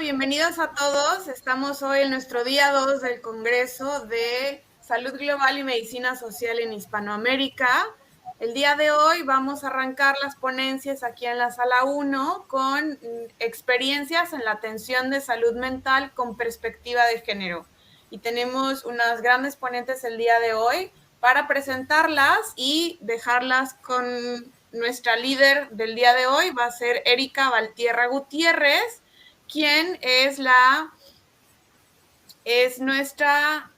bienvenidos a todos. Estamos hoy en nuestro día 2 del Congreso de Salud Global y Medicina Social en Hispanoamérica. El día de hoy vamos a arrancar las ponencias aquí en la sala 1 con experiencias en la atención de salud mental con perspectiva de género. Y tenemos unas grandes ponentes el día de hoy para presentarlas y dejarlas con nuestra líder del día de hoy. Va a ser Erika Valtierra Gutiérrez, quien es nuestra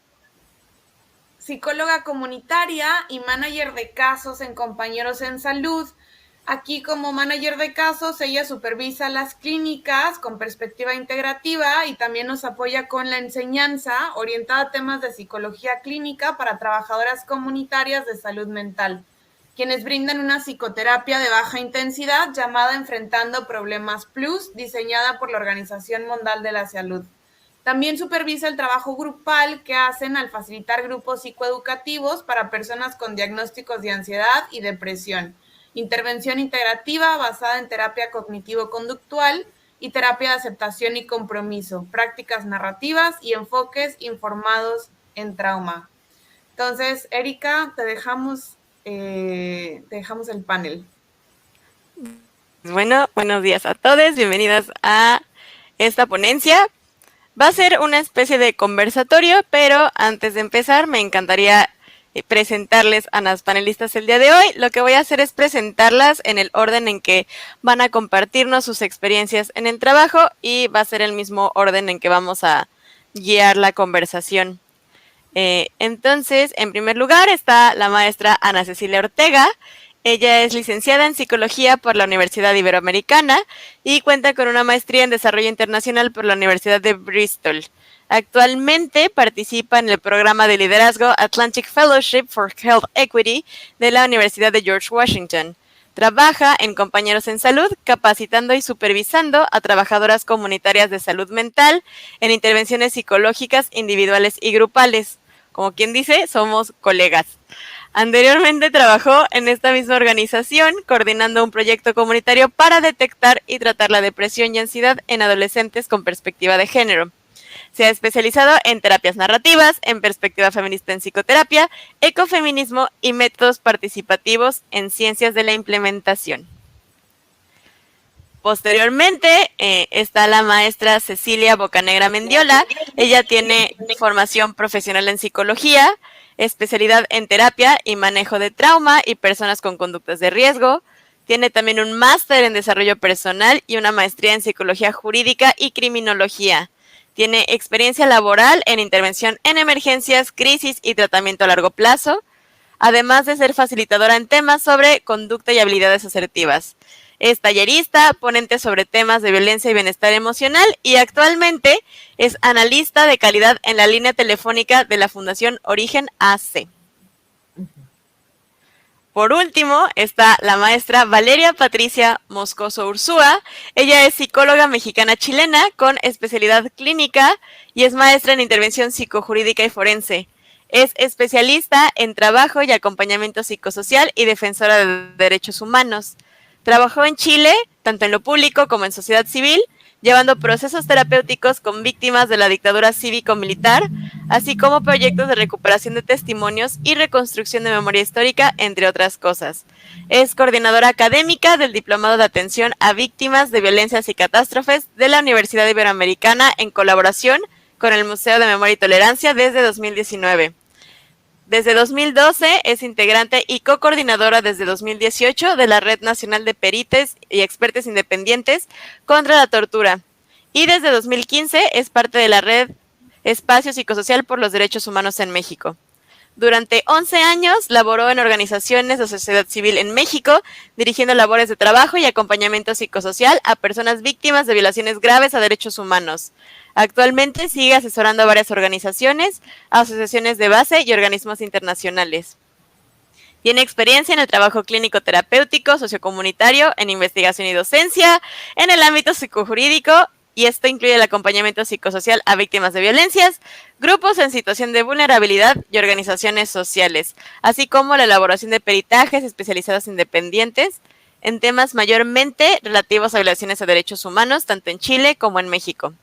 psicóloga comunitaria y manager de casos en Compañeros en Salud. Aquí como manager de casos, ella supervisa las clínicas con perspectiva integrativa y también nos apoya con la enseñanza orientada a temas de psicología clínica para trabajadoras comunitarias de salud mental, quienes brindan una psicoterapia de baja intensidad llamada Enfrentando Problemas Plus, diseñada por la Organización Mundial de la Salud. También supervisa el trabajo grupal que hacen al facilitar grupos psicoeducativos para personas con diagnósticos de ansiedad y depresión, intervención integrativa basada en terapia cognitivo-conductual y terapia de aceptación y compromiso, prácticas narrativas y enfoques informados en trauma. Entonces, Erika, te dejamos el panel. Bueno, buenos días a todos, bienvenidas a esta ponencia. Va a ser una especie de conversatorio, pero antes de empezar me encantaría presentarles a las panelistas el día de hoy. Lo que voy a hacer es presentarlas en el orden en que van a compartirnos sus experiencias en el trabajo y va a ser el mismo orden en que vamos a guiar la conversación. Entonces, en primer lugar está la maestra Ana Cecilia Ortega. Ella es licenciada en Psicología por la Universidad Iberoamericana y cuenta con una maestría en Desarrollo Internacional por la Universidad de Bristol. Actualmente participa en el programa de liderazgo Atlantic Fellowship for Health Equity de la Universidad de George Washington. Trabaja en Compañeros en Salud, capacitando y supervisando a trabajadoras comunitarias de salud mental en intervenciones psicológicas individuales y grupales. Como quien dice, somos colegas. Anteriormente trabajó en esta misma organización coordinando un proyecto comunitario para detectar y tratar la depresión y ansiedad en adolescentes con perspectiva de género. Se ha especializado en terapias narrativas, en perspectiva feminista en psicoterapia, ecofeminismo y métodos participativos en ciencias de la implementación. Posteriormente está la maestra Cecilia Bocanegra Mendiola. Ella tiene formación profesional en psicología, especialidad en terapia y manejo de trauma y personas con conductas de riesgo. Tiene también un máster en desarrollo personal y una maestría en psicología jurídica y criminología. Tiene experiencia laboral en intervención en emergencias, crisis y tratamiento a largo plazo, además de ser facilitadora en temas sobre conducta y habilidades asertivas. Es tallerista, ponente sobre temas de violencia y bienestar emocional y actualmente es analista de calidad en la línea telefónica de la Fundación Origen AC. Por último está la maestra Valeria Patricia Moscoso Ursúa. Ella es psicóloga mexicana-chilena con especialidad clínica y es maestra en intervención psicojurídica y forense. Es especialista en trabajo y acompañamiento psicosocial y defensora de derechos humanos. Trabajó en Chile, tanto en lo público como en sociedad civil, llevando procesos terapéuticos con víctimas de la dictadura cívico-militar, así como proyectos de recuperación de testimonios y reconstrucción de memoria histórica, entre otras cosas. Es coordinadora académica del Diplomado de Atención a Víctimas de Violencias y Catástrofes de la Universidad Iberoamericana en colaboración con el Museo de Memoria y Tolerancia desde 2019. Desde 2012 es integrante y co-coordinadora desde 2018 de la Red Nacional de Perites y Expertos Independientes contra la Tortura. Y desde 2015 es parte de la Red Espacio Psicosocial por los Derechos Humanos en México. Durante 11 años laboró en organizaciones de sociedad civil en México, dirigiendo labores de trabajo y acompañamiento psicosocial a personas víctimas de violaciones graves a derechos humanos. Actualmente sigue asesorando a varias organizaciones, asociaciones de base y organismos internacionales. Tiene experiencia en el trabajo clínico terapéutico, sociocomunitario, en investigación y docencia, en el ámbito psicojurídico, y esto incluye el acompañamiento psicosocial a víctimas de violencias, grupos en situación de vulnerabilidad y organizaciones sociales, así como la elaboración de peritajes especializados independientes en temas mayormente relativos a violaciones a derechos humanos, tanto en Chile como en México.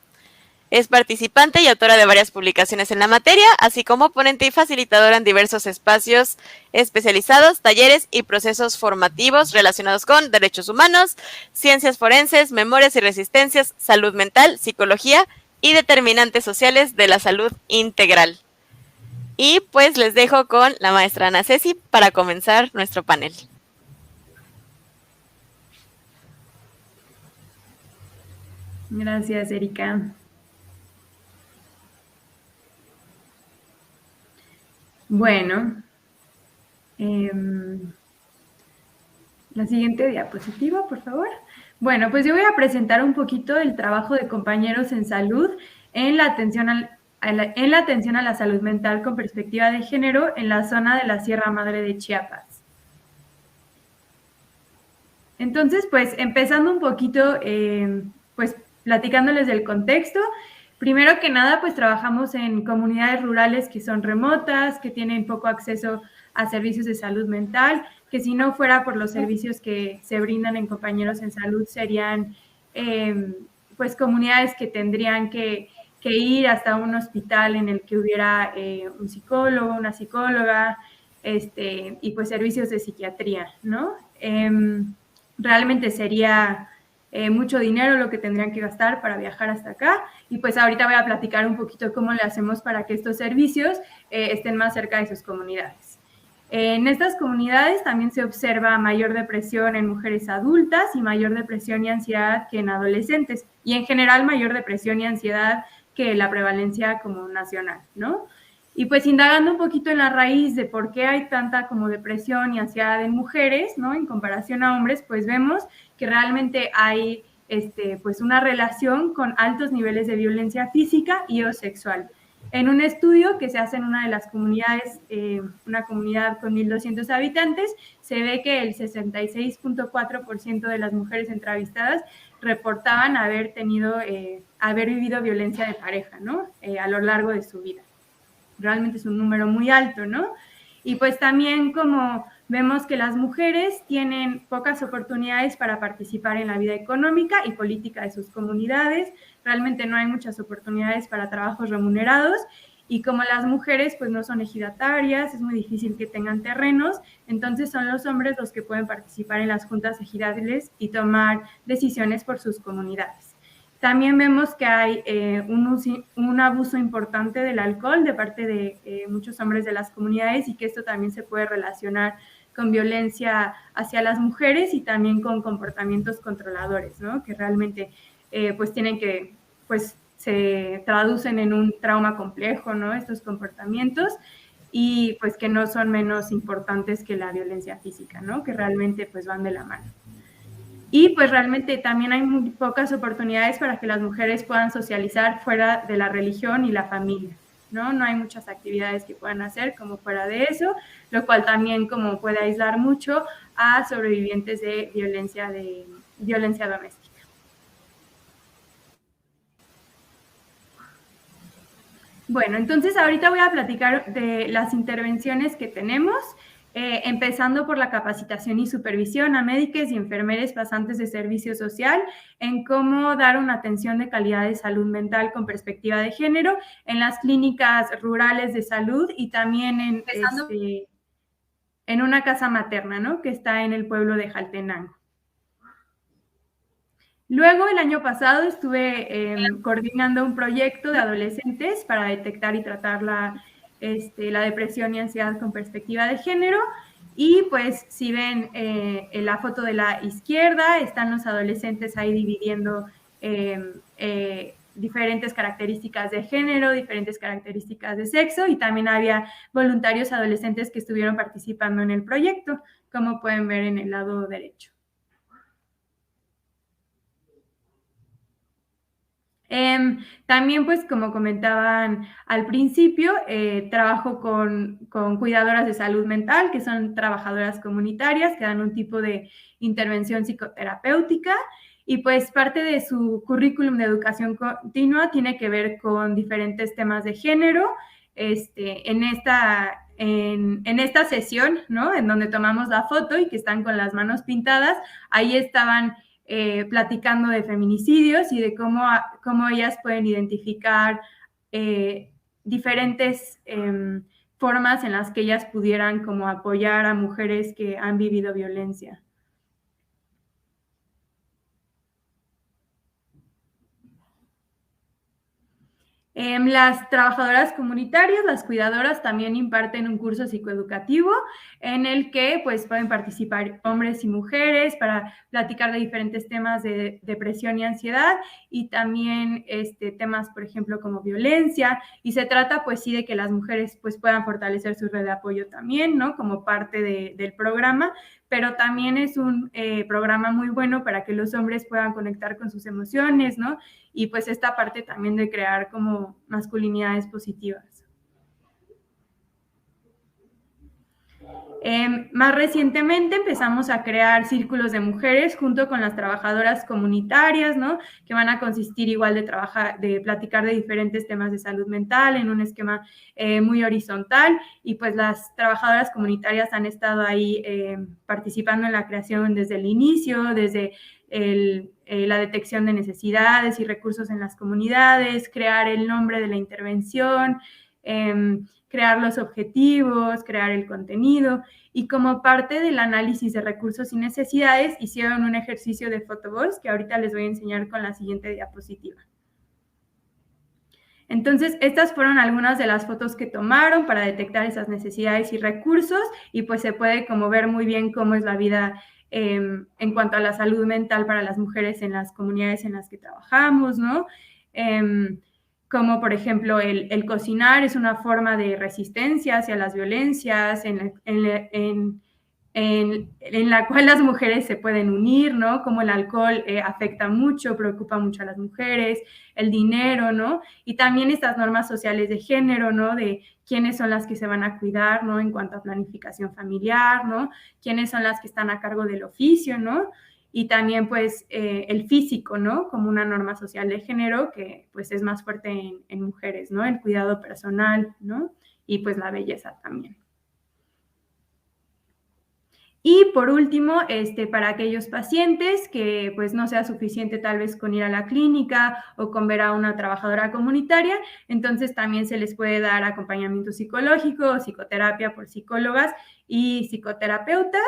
Es participante y autora de varias publicaciones en la materia, así como ponente y facilitadora en diversos espacios especializados, talleres y procesos formativos relacionados con derechos humanos, ciencias forenses, memorias y resistencias, salud mental, psicología y determinantes sociales de la salud integral. Y pues les dejo con la maestra Ana Ceci para comenzar nuestro panel. Gracias, Erika. Bueno, la siguiente diapositiva, por favor. Bueno, pues yo voy a presentar un poquito el trabajo de compañeros en salud en la atención a la salud mental con perspectiva de género en la zona de la Sierra Madre de Chiapas. Entonces, pues empezando un poquito, pues platicándoles del contexto. Primero que nada, pues trabajamos en comunidades rurales que son remotas, que tienen poco acceso a servicios de salud mental, que si no fuera por los servicios que se brindan en compañeros en salud, serían pues comunidades que tendrían que ir hasta un hospital en el que hubiera un psicólogo, una psicóloga, y pues servicios de psiquiatría, ¿no? Realmente sería mucho dinero lo que tendrían que gastar para viajar hasta acá, y pues ahorita voy a platicar un poquito cómo le hacemos para que estos servicios estén más cerca de sus comunidades. En estas comunidades también se observa mayor depresión en mujeres adultas y mayor depresión y ansiedad que en adolescentes, y en general mayor depresión y ansiedad que la prevalencia como nacional, ¿no? Y pues indagando un poquito en la raíz de por qué hay tanta como depresión y ansiedad en mujeres, ¿no? En comparación a hombres, pues vemos que realmente hay pues una relación con altos niveles de violencia física y o sexual. En un estudio que se hace en una de las comunidades, una comunidad con 1,200 habitantes, se ve que el 66.4% de las mujeres entrevistadas reportaban haber vivido violencia de pareja, ¿no? A lo largo de su vida. Realmente es un número muy alto, ¿no? Y pues también como vemos que las mujeres tienen pocas oportunidades para participar en la vida económica y política de sus comunidades, realmente no hay muchas oportunidades para trabajos remunerados, y como las mujeres pues no son ejidatarias, es muy difícil que tengan terrenos, entonces son los hombres los que pueden participar en las juntas ejidales y tomar decisiones por sus comunidades. También vemos que hay un abuso importante del alcohol de parte de muchos hombres de las comunidades, y que esto también se puede relacionar con violencia hacia las mujeres y también con comportamientos controladores, ¿no? Que realmente pues tienen que, pues se traducen en un trauma complejo, ¿no? Estos comportamientos, y pues que no son menos importantes que la violencia física, ¿no? Que realmente pues van de la mano. Y pues realmente también hay muy pocas oportunidades para que las mujeres puedan socializar fuera de la religión y la familia, ¿no? No hay muchas actividades que puedan hacer como fuera de eso, lo cual también como puede aislar mucho a sobrevivientes de violencia doméstica. Bueno, entonces ahorita voy a platicar de las intervenciones que tenemos, empezando por la capacitación y supervisión a médicos y enfermeros pasantes de servicio social en cómo dar una atención de calidad de salud mental con perspectiva de género en las clínicas rurales de salud, y también en una casa materna, ¿no? Que está en el pueblo de Jaltenango. Luego, el año pasado, estuve coordinando un proyecto de adolescentes para detectar y tratar la depresión y ansiedad con perspectiva de género. Y pues, si ven en la foto de la izquierda, están los adolescentes ahí dividiendo diferentes características de género, diferentes características de sexo, y también había voluntarios adolescentes que estuvieron participando en el proyecto, como pueden ver en el lado derecho. También, pues, como comentaban al principio, trabajo con cuidadoras de salud mental, que son trabajadoras comunitarias que dan un tipo de intervención psicoterapéutica, y pues parte de su currículum de educación continua tiene que ver con diferentes temas de género. En esta sesión, ¿no? En donde tomamos la foto y que están con las manos pintadas, ahí estaban platicando de feminicidios y de cómo ellas pueden identificar diferentes formas en las que ellas pudieran como apoyar a mujeres que han vivido violencia. Las trabajadoras comunitarias, las cuidadoras, también imparten un curso psicoeducativo en el que pues pueden participar hombres y mujeres para platicar de diferentes temas de depresión y ansiedad y también temas, por ejemplo, como violencia, y se trata pues sí de que las mujeres pues puedan fortalecer su red de apoyo también, ¿no? Como parte del programa, pero también es un programa muy bueno para que los hombres puedan conectar con sus emociones, ¿no? Y pues esta parte también de crear como masculinidades positivas. Más recientemente empezamos a crear círculos de mujeres junto con las trabajadoras comunitarias, ¿no? Que van a consistir igual de platicar de diferentes temas de salud mental en un esquema muy horizontal, y pues las trabajadoras comunitarias han estado ahí participando en la creación desde el inicio, desde la detección de necesidades y recursos en las comunidades, crear el nombre de la intervención, crear los objetivos, crear el contenido, y como parte del análisis de recursos y necesidades hicieron un ejercicio de photoballs que ahorita les voy a enseñar con la siguiente diapositiva. Entonces, estas fueron algunas de las fotos que tomaron para detectar esas necesidades y recursos, y pues se puede como ver muy bien cómo es la vida en cuanto a la salud mental para las mujeres en las comunidades en las que trabajamos, ¿no? Como por ejemplo el cocinar es una forma de resistencia hacia las violencias en la cual las mujeres se pueden unir, ¿no? Como el alcohol afecta mucho, preocupa mucho a las mujeres, el dinero, ¿no? Y también estas normas sociales de género, ¿no? De quiénes son las que se van a cuidar, ¿no? En cuanto a planificación familiar, ¿no? Quiénes son las que están a cargo del oficio, ¿no? Y también pues el físico, ¿no? Como una norma social de género que pues es más fuerte en mujeres, ¿no? El cuidado personal, ¿no? Y pues la belleza también. Y por último, para aquellos pacientes que pues no sea suficiente tal vez con ir a la clínica o con ver a una trabajadora comunitaria, entonces también se les puede dar acompañamiento psicológico o psicoterapia por psicólogas y psicoterapeutas.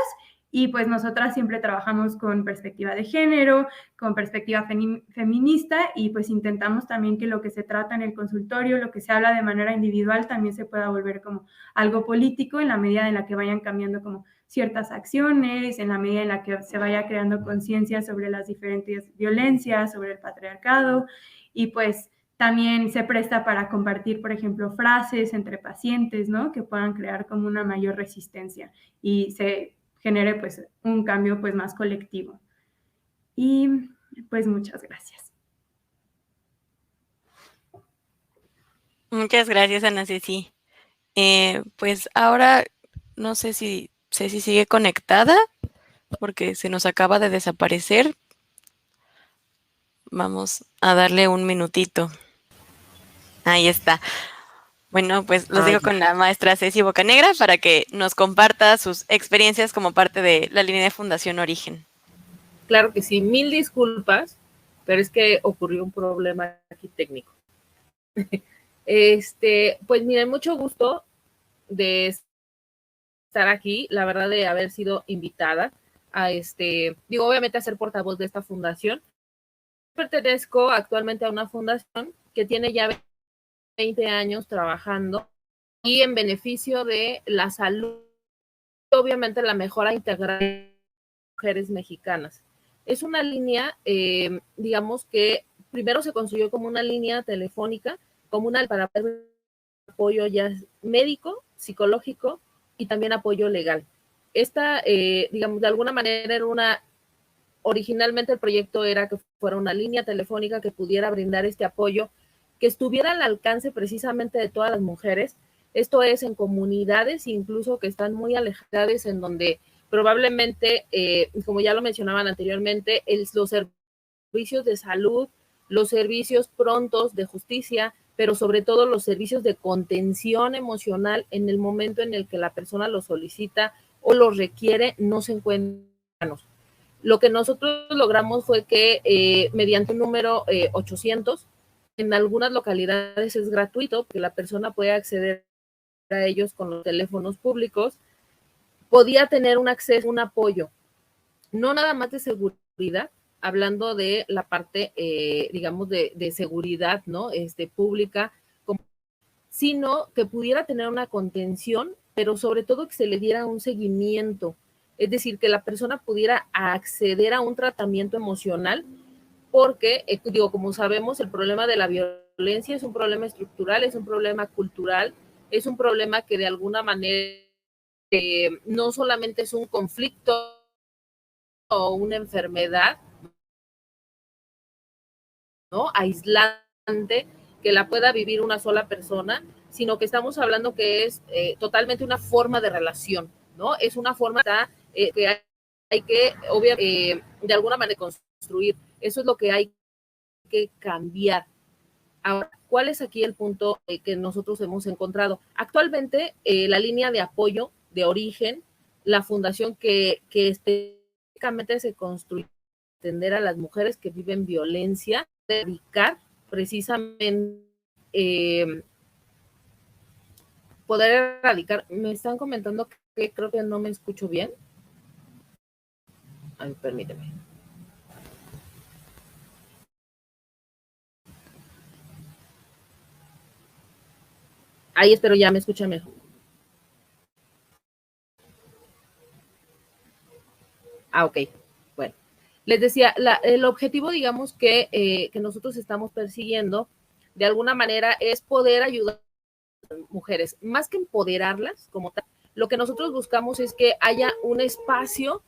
Y pues nosotras siempre trabajamos con perspectiva de género, con perspectiva feminista, y pues intentamos también que lo que se trata en el consultorio, lo que se habla de manera individual, también se pueda volver como algo político en la medida en la que vayan cambiando como ciertas acciones, en la medida en la que se vaya creando conciencia sobre las diferentes violencias, sobre el patriarcado, y pues también se presta para compartir, por ejemplo, frases entre pacientes, ¿no? Que puedan crear como una mayor resistencia y se genere pues un cambio pues más colectivo. Y pues muchas gracias. Muchas gracias, Ana Ceci. Pues ahora no sé si Ceci sigue conectada porque se nos acaba de desaparecer. Vamos a darle un minutito. Ahí está. Bueno, pues los dejo con la maestra Ceci Bocanegra para que nos comparta sus experiencias como parte de la línea de Fundación Origen. Claro que sí, 1000 disculpas, pero es que ocurrió un problema aquí técnico. Pues miren, mucho gusto de estar aquí, la verdad de haber sido invitada a obviamente a ser portavoz de esta fundación. Pertenezco actualmente a una fundación que tiene ya 20 años trabajando y en beneficio de la salud, obviamente la mejora integral de mujeres mexicanas. Es una línea, digamos que primero se construyó como una línea telefónica comunal para apoyo ya médico, psicológico y también apoyo legal. Esta, digamos, de alguna manera era originalmente el proyecto era que fuera una línea telefónica que pudiera brindar este apoyo, que estuviera al alcance precisamente de todas las mujeres. Esto es en comunidades incluso que están muy alejadas, en donde probablemente, como ya lo mencionaban anteriormente, los servicios de salud, los servicios prontos de justicia, pero sobre todo los servicios de contención emocional en el momento en el que la persona lo solicita o lo requiere, no se encuentran. Lo que nosotros logramos fue que mediante un número 800, en algunas localidades es gratuito, que la persona puede acceder a ellos con los teléfonos públicos, podía tener un acceso, un apoyo, no nada más de seguridad, hablando de la parte, digamos, de seguridad, ¿no? Pública, sino que pudiera tener una contención, pero sobre todo que se le diera un seguimiento, es decir, que la persona pudiera acceder a un tratamiento emocional, porque, digo, como sabemos, el problema de la violencia es un problema estructural, es un problema cultural, es un problema que de alguna manera no solamente es un conflicto o una enfermedad, ¿no? Aislante, que la pueda vivir una sola persona, sino que estamos hablando que es totalmente una forma de relación, ¿no? Es una forma que hay que, obviamente, de alguna manera construir. Eso es lo que hay que cambiar. Ahora, ¿cuál es aquí el punto que nosotros hemos encontrado? Actualmente, la línea de apoyo de origen, la fundación que específicamente se construye para atender a las mujeres que viven violencia, dedicar precisamente poder erradicar. Me están comentando que creo que no me escucho bien. Ay, permíteme. Ahí espero ya me escucha mejor. Ok, bueno. Les decía, el objetivo, digamos, que nosotros estamos persiguiendo, de alguna manera, es poder ayudar a las mujeres, más que empoderarlas como tal. Lo que nosotros buscamos es que haya un espacio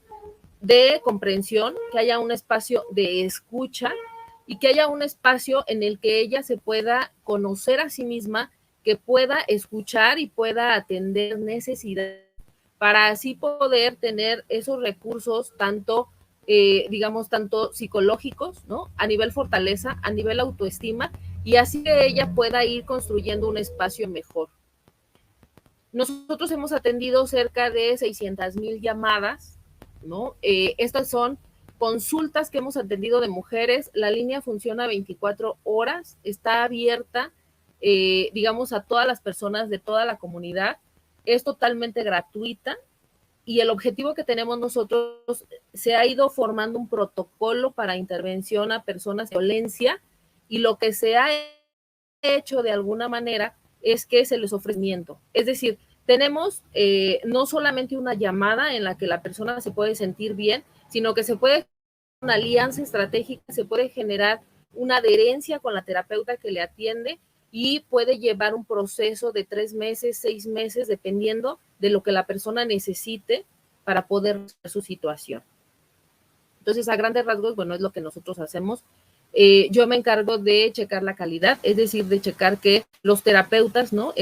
de comprensión, que haya un espacio de escucha y que haya un espacio en el que ella se pueda conocer a sí misma, que pueda escuchar y pueda atender necesidades para así poder tener esos recursos tanto, digamos, tanto psicológicos, ¿no? A nivel fortaleza, a nivel autoestima, y así que ella pueda ir construyendo un espacio mejor. Nosotros hemos atendido cerca de 600,000 llamadas, ¿no? Estas son consultas que hemos atendido de mujeres. La línea funciona 24 horas, está abierta, digamos, a todas las personas de toda la comunidad. Es totalmente gratuita y el objetivo que tenemos nosotros, se ha ido formando un protocolo para intervención a personas de violencia, y lo que se ha hecho de alguna manera es que se les ofrecimiento. Es decir, tenemos no solamente una llamada en la que la persona se puede sentir bien, sino que se puede una alianza estratégica, se puede generar una adherencia con la terapeuta que le atiende, y puede llevar un proceso de 3 meses, 6 meses, dependiendo de lo que la persona necesite para poder resolver su situación. Entonces, a grandes rasgos, bueno, es lo que nosotros hacemos. Yo me encargo de checar la calidad, es decir, de checar que los terapeutas, ¿no?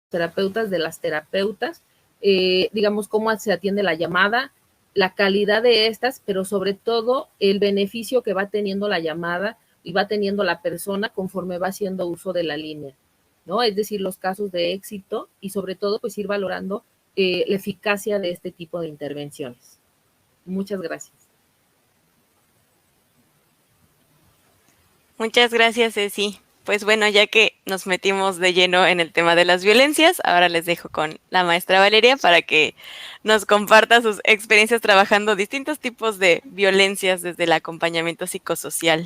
Terapeutas de las terapeutas, digamos, cómo se atiende la llamada, la calidad de estas, pero sobre todo el beneficio que va teniendo la llamada y va teniendo la persona conforme va haciendo uso de la línea, ¿no? Es decir, los casos de éxito y sobre todo, pues ir valorando la eficacia de este tipo de intervenciones. Muchas gracias. Muchas gracias, Ceci. Pues bueno, ya que nos metimos de lleno en el tema de las violencias, ahora les dejo con la maestra Valeria para que nos comparta sus experiencias trabajando distintos tipos de violencias desde el acompañamiento psicosocial.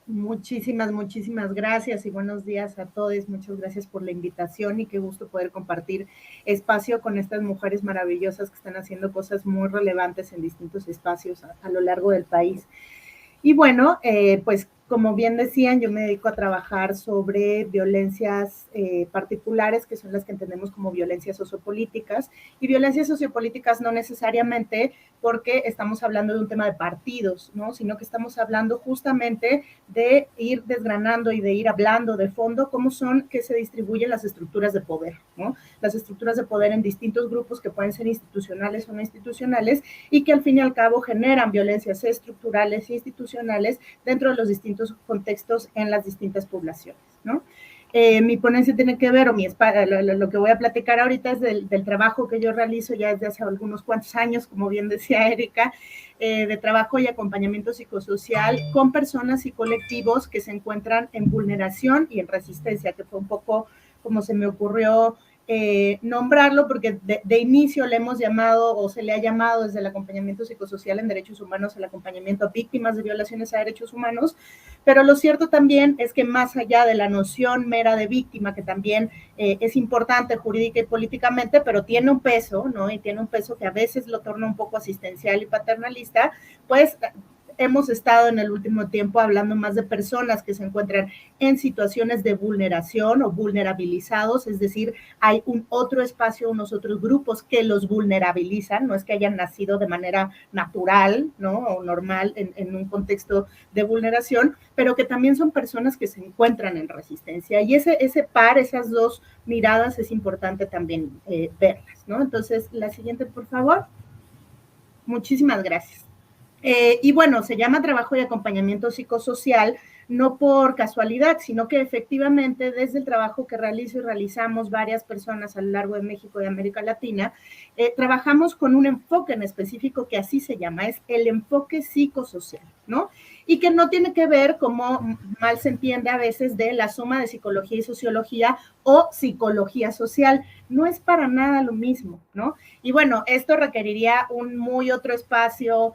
Muchísimas gracias y buenos días a todos. Muchas gracias por la invitación y qué gusto poder compartir espacio con estas mujeres maravillosas que están haciendo cosas muy relevantes en distintos espacios a lo largo del país. Y bueno, pues como bien decían, yo me dedico a trabajar sobre violencias particulares, que son las que entendemos como violencias sociopolíticas, y violencias sociopolíticas no necesariamente porque estamos hablando de un tema de partidos, ¿no? Sino que estamos hablando justamente de ir desgranando y de ir hablando de fondo cómo son que se distribuyen las estructuras de poder, ¿no? Las estructuras de poder en distintos grupos que pueden ser institucionales o no institucionales y que al fin y al cabo generan violencias estructurales e institucionales dentro de los distintos contextos en las distintas poblaciones, ¿no? Mi ponencia tiene que ver, o lo que voy a platicar ahorita es del trabajo que yo realizo ya desde hace algunos cuantos años, como bien decía Erika, de trabajo y acompañamiento psicosocial con personas y colectivos que se encuentran en vulneración y en resistencia, que fue un poco como se me ocurrió nombrarlo, porque de inicio le hemos llamado, o se le ha llamado desde el acompañamiento psicosocial en derechos humanos, el acompañamiento a víctimas de violaciones a derechos humanos, pero lo cierto también es que más allá de la noción mera de víctima, que también es importante jurídica y políticamente, pero tiene un peso, ¿no? Y tiene un peso que a veces lo torna un poco asistencial y paternalista, pues hemos estado en el último tiempo hablando más de personas que se encuentran en situaciones de vulneración o vulnerabilizados, es decir, hay un otro espacio, unos otros grupos que los vulnerabilizan, no es que hayan nacido de manera natural, ¿no? O normal en un contexto de vulneración, pero que también son personas que se encuentran en resistencia. Y ese par, esas dos miradas es importante también verlas, ¿no? Entonces, la siguiente, por favor. Muchísimas gracias. Y bueno, se llama trabajo y acompañamiento psicosocial, no por casualidad, sino que efectivamente desde el trabajo que realizo y realizamos varias personas a lo largo de México y América Latina, trabajamos con un enfoque en específico que así se llama, es el enfoque psicosocial, ¿no? Y que no tiene que ver, como mal se entiende a veces, de la suma de psicología y sociología o psicología social. No es para nada lo mismo, ¿no? Y bueno, esto requeriría un muy otro espacio,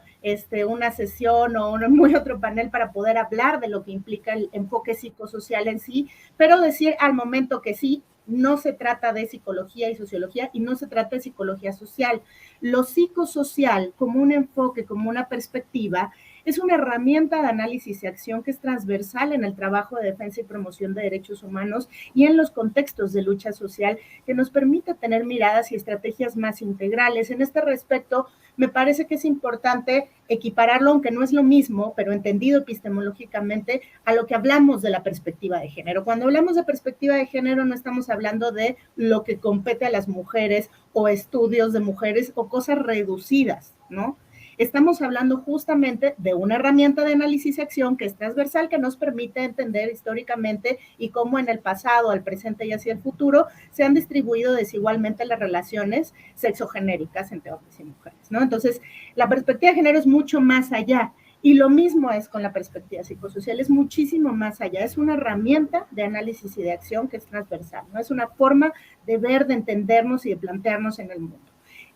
una sesión o un muy otro panel para poder hablar de lo que implica el enfoque psicosocial en sí, pero decir al momento que sí, no se trata de psicología y sociología y no se trata de psicología social. Lo psicosocial como un enfoque, como una perspectiva, es una herramienta de análisis y acción que es transversal en el trabajo de defensa y promoción de derechos humanos y en los contextos de lucha social, que nos permite tener miradas y estrategias más integrales. En este respecto, me parece que es importante equipararlo, aunque no es lo mismo, pero entendido epistemológicamente, a lo que hablamos de la perspectiva de género. Cuando hablamos de perspectiva de género, no estamos hablando de lo que compete a las mujeres o estudios de mujeres o cosas reducidas, ¿no? Estamos hablando justamente de una herramienta de análisis y acción que es transversal, que nos permite entender históricamente y cómo en el pasado, al presente y hacia el futuro se han distribuido desigualmente las relaciones sexogenéricas entre hombres y mujeres, ¿no? Entonces, la perspectiva de género es mucho más allá. Y lo mismo es con la perspectiva psicosocial, es muchísimo más allá, es una herramienta de análisis y de acción que es transversal, ¿no? Es una forma de ver, de entendernos y de plantearnos en el mundo.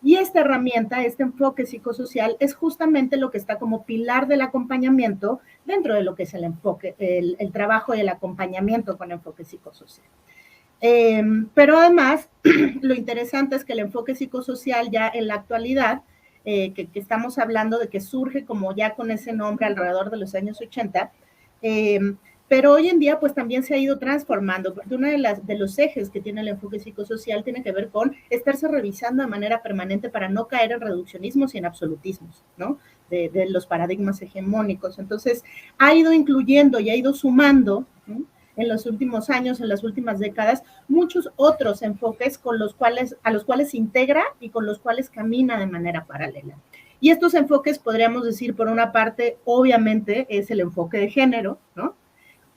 Y esta herramienta, este enfoque psicosocial, es justamente lo que está como pilar del acompañamiento dentro de lo que es el enfoque, el trabajo y el acompañamiento con enfoque psicosocial. Pero además, lo interesante es que el enfoque psicosocial ya en la actualidad, que estamos hablando de que surge como ya con ese nombre alrededor de los años 80, pero hoy en día pues también se ha ido transformando, porque uno de los ejes que tiene el enfoque psicosocial tiene que ver con estarse revisando de manera permanente para no caer en reduccionismos y en absolutismos, ¿no? De los paradigmas hegemónicos. Entonces ha ido incluyendo y ha ido sumando, ¿no?, en los últimos años, en las últimas décadas, muchos otros enfoques a los cuales se integra y con los cuales camina de manera paralela. Y estos enfoques, podríamos decir, por una parte, obviamente, es el enfoque de género, ¿no?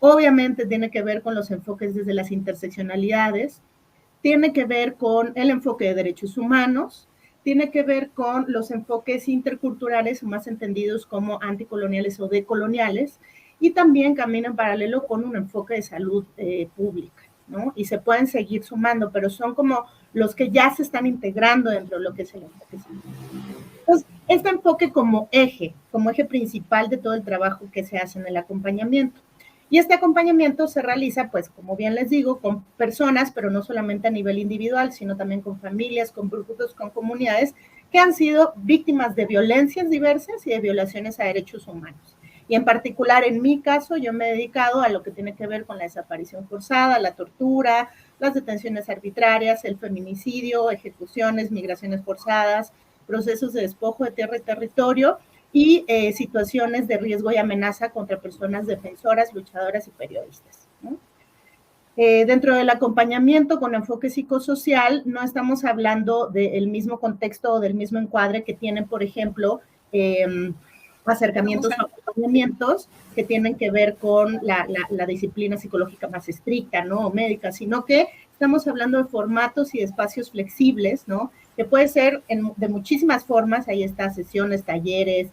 Obviamente tiene que ver con los enfoques desde las interseccionalidades, tiene que ver con el enfoque de derechos humanos, tiene que ver con los enfoques interculturales, más entendidos como anticoloniales o decoloniales, y también camina en paralelo con un enfoque de salud pública, ¿no? Y se pueden seguir sumando, pero son como los que ya se están integrando dentro de lo que es el enfoque psicológico. Entonces, este enfoque como eje principal de todo el trabajo que se hace en el acompañamiento. Y este acompañamiento se realiza, pues, como bien les digo, con personas, pero no solamente a nivel individual, sino también con familias, con grupos, con comunidades que han sido víctimas de violencias diversas y de violaciones a derechos humanos. Y en particular, en mi caso, yo me he dedicado a lo que tiene que ver con la desaparición forzada, la tortura, las detenciones arbitrarias, el feminicidio, ejecuciones, migraciones forzadas, procesos de despojo de tierra y territorio, y situaciones de riesgo y amenaza contra personas defensoras, luchadoras y periodistas, ¿no? Dentro del acompañamiento con enfoque psicosocial, no estamos hablando del mismo contexto o del mismo encuadre que tienen, por ejemplo, acercamientos o acompañamientos que tienen que ver con la disciplina psicológica más estricta, ¿no? O médica, sino que estamos hablando de formatos y de espacios flexibles, ¿no? Que puede ser de muchísimas formas. Ahí está sesiones, talleres,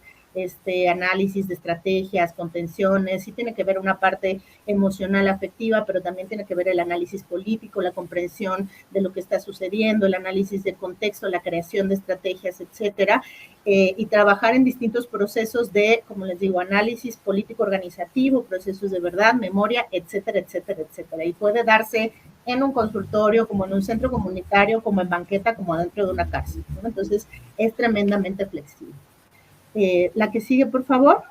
análisis de estrategias, contenciones, sí tiene que ver una parte emocional, afectiva, pero también tiene que ver el análisis político, la comprensión de lo que está sucediendo, el análisis del contexto, la creación de estrategias, etcétera, y trabajar en distintos procesos de, como les digo, análisis político organizativo, procesos de verdad, memoria, etcétera, etcétera, etcétera. Y puede darse en un consultorio, como en un centro comunitario, como en banqueta, como dentro de una cárcel, ¿no? Entonces, es tremendamente flexible. La que sigue, por favor.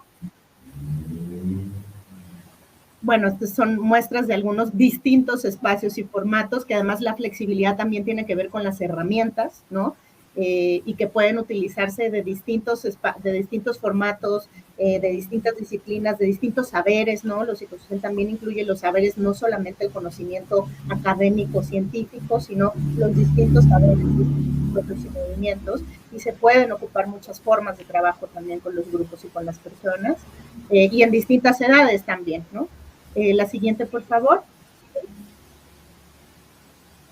Bueno, estas son muestras de algunos distintos espacios y formatos, que además la flexibilidad también tiene que ver con las herramientas, ¿no? Y que pueden utilizarse de distintos formatos, de distintas disciplinas, de distintos saberes, ¿no? Lo psicosocial también incluye los saberes, no solamente el conocimiento académico, científico, sino los distintos saberes, propios y movimientos, y se pueden ocupar muchas formas de trabajo también con los grupos y con las personas, y en distintas edades también, ¿no? La siguiente, por favor.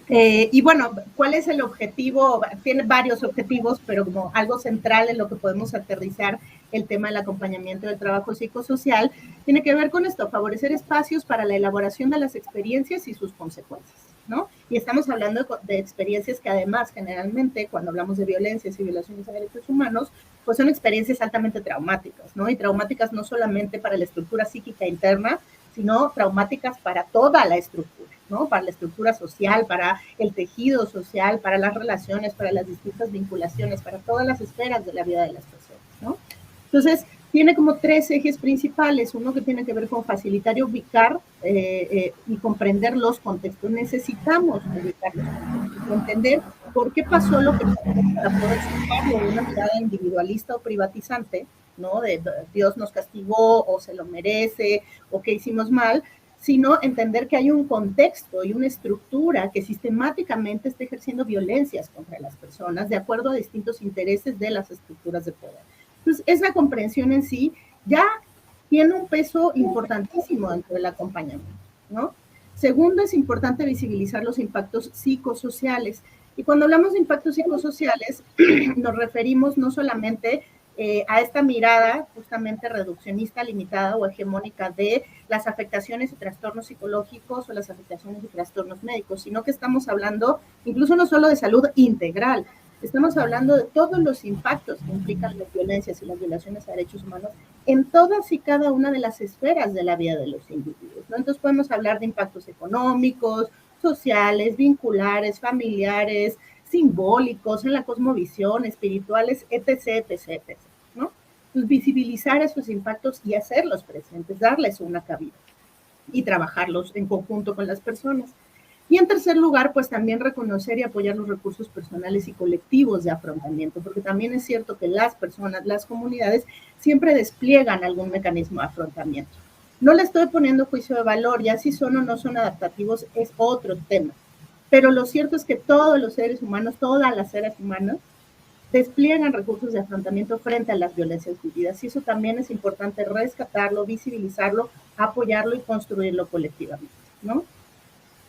Y bueno, ¿cuál es el objetivo? Tiene varios objetivos, pero como algo central en lo que podemos aterrizar el tema del acompañamiento del trabajo psicosocial, tiene que ver con esto, favorecer espacios para la elaboración de las experiencias y sus consecuencias, ¿no? Y estamos hablando de experiencias que además, generalmente, cuando hablamos de violencias y violaciones a derechos humanos, pues son experiencias altamente traumáticas, ¿no? Y traumáticas no solamente para la estructura psíquica interna, sino traumáticas para toda la estructura, ¿no? Para la estructura social, para el tejido social, para las relaciones, para las distintas vinculaciones, para todas las esferas de la vida de las personas, ¿no? Entonces, tiene como 3 ejes principales. Uno que tiene que ver con facilitar y ubicar y comprender los contextos. Necesitamos ubicar los contextos, entender por qué pasó lo que pasó, para poder sacarlo de una mirada individualista o privatizante, ¿no? De Dios nos castigó o se lo merece o qué hicimos mal, sino entender que hay un contexto y una estructura que sistemáticamente está ejerciendo violencias contra las personas de acuerdo a distintos intereses de las estructuras de poder. Entonces, esa comprensión en sí ya tiene un peso importantísimo dentro del acompañamiento, ¿no? Segundo, es importante visibilizar los impactos psicosociales. Y cuando hablamos de impactos psicosociales, nos referimos no solamente a esta mirada justamente reduccionista, limitada o hegemónica de las afectaciones y trastornos psicológicos o las afectaciones y trastornos médicos, sino que estamos hablando incluso no solo de salud integral, estamos hablando de todos los impactos que implican las violencias y las violaciones a derechos humanos en todas y cada una de las esferas de la vida de los individuos, ¿no? Entonces podemos hablar de impactos económicos, sociales, vinculares, familiares, simbólicos, en la cosmovisión, espirituales, etc., etc., etc., ¿no? Entonces, visibilizar esos impactos y hacerlos presentes, darles una cabida y trabajarlos en conjunto con las personas. Y en tercer lugar, pues también reconocer y apoyar los recursos personales y colectivos de afrontamiento, porque también es cierto que las personas, las comunidades, siempre despliegan algún mecanismo de afrontamiento. No le estoy poniendo juicio de valor, ya si son o no son adaptativos es otro tema. Pero lo cierto es que todos los seres humanos, todas las seres humanas, despliegan recursos de afrontamiento frente a las violencias vividas. Y eso también es importante rescatarlo, visibilizarlo, apoyarlo y construirlo colectivamente, ¿no?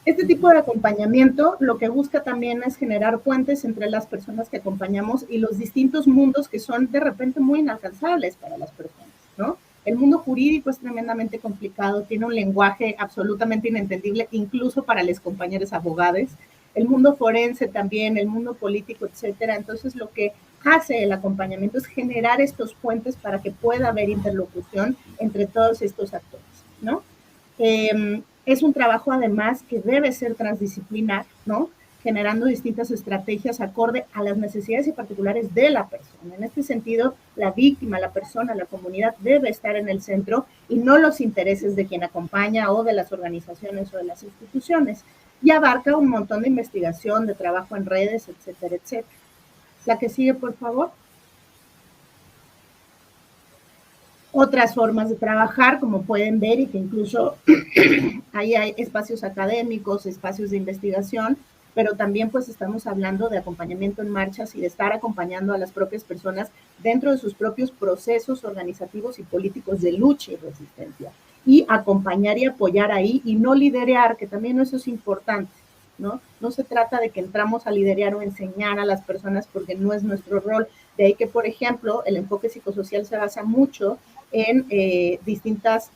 Este tipo de acompañamiento lo que busca también es generar puentes entre las personas que acompañamos y los distintos mundos que son de repente muy inalcanzables para las personas, ¿no? El mundo jurídico es tremendamente complicado, tiene un lenguaje absolutamente inentendible, incluso para los compañeros abogados. El mundo forense también, el mundo político, etcétera. Entonces, lo que hace el acompañamiento es generar estos puentes para que pueda haber interlocución entre todos estos actores, ¿no? Es un trabajo, además, que debe ser transdisciplinar, ¿no? Generando distintas estrategias acorde a las necesidades y particulares de la persona. En este sentido, la víctima, la persona, la comunidad debe estar en el centro y no los intereses de quien acompaña o de las organizaciones o de las instituciones. Y abarca un montón de investigación, de trabajo en redes, etcétera, etcétera. La que sigue, por favor. Otras formas de trabajar, como pueden ver, y que incluso ahí hay espacios académicos, espacios de investigación, pero también pues estamos hablando de acompañamiento en marchas y de estar acompañando a las propias personas dentro de sus propios procesos organizativos y políticos de lucha y resistencia, y acompañar y apoyar ahí y no liderar, que también eso es importante, ¿no? No se trata de que entramos a liderar o enseñar a las personas porque no es nuestro rol. De ahí que, por ejemplo, el enfoque psicosocial se basa mucho en distintas